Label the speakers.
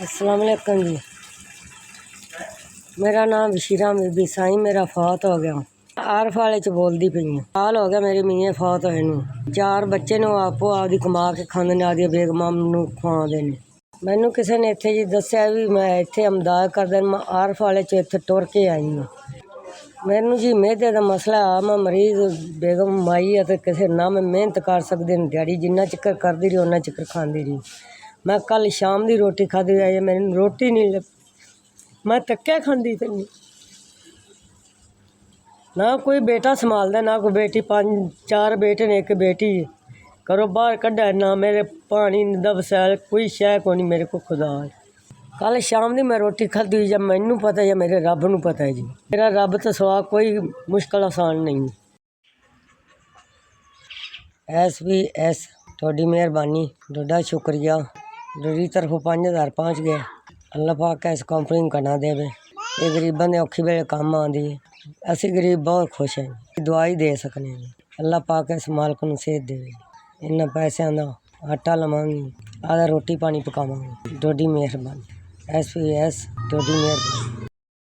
Speaker 1: अस्सलाम वालेकुम जी। मेरा नाम बशीरा बीबी साईं मेरा फौत हो गया। आरफ वाले च बोलती पई हूँ। साल हो गया मेरे मियाँ फौत होए नूं। 4 बच्चे ने आपो आपदी कमा के खांदे ने, आपदी बेगमां नूं खवाउंदे ने। मैनू किसी ने इत्थे जी दस्सिया भी मैं इत्थे अमदाद करदे मैं आरफ वाले च इत्थे टुर के आई हूँ। मैनू जी मेदे दा मसला आ, मैं मरीज बेगम माई है तो किसे ना मैं मेहनत कर सकदी न दिहाड़ी जिन्ना चिकर करदी रही उन्ना चिकर खांदी रही। मैं कल शाम की रोटी खाधी आई, मैंने रोटी नहीं मैं धक्के खांदी फिरनी। ना कोई बेटा संभालदा ना कोई बेटी, 5-4 बेटे ने एक बेटी करो बाहर कड्ढा ना मेरे पानी दा वसैल कोई शै को नहीं मेरे को खुदा। कल शाम की मैं रोटी खाधी जब मैनू पता है मेरे रब नूं पता है जी। मेरा रब तो सवा कोई मुश्किल आसान नहीं। SBS थोड़ी मेहरबानी, थोड़ा शुक्रिया। मेरी तरफों 5000 पहुँच गए। अल्लाह पाक इस कंपनी को ना देवे, ये गरीबों के औखे वेले काम आती है। असी गरीब बहुत खुश हैं, दुआई दे सकने। अल्लाह पाक इस मालक नूं सेहत देवे। इन्हां पैसों का आटा लवांगी, आधा रोटी पानी पकावांगी। थोड़ी मेहरबानी। SBS थोड़ी मेहरबानी।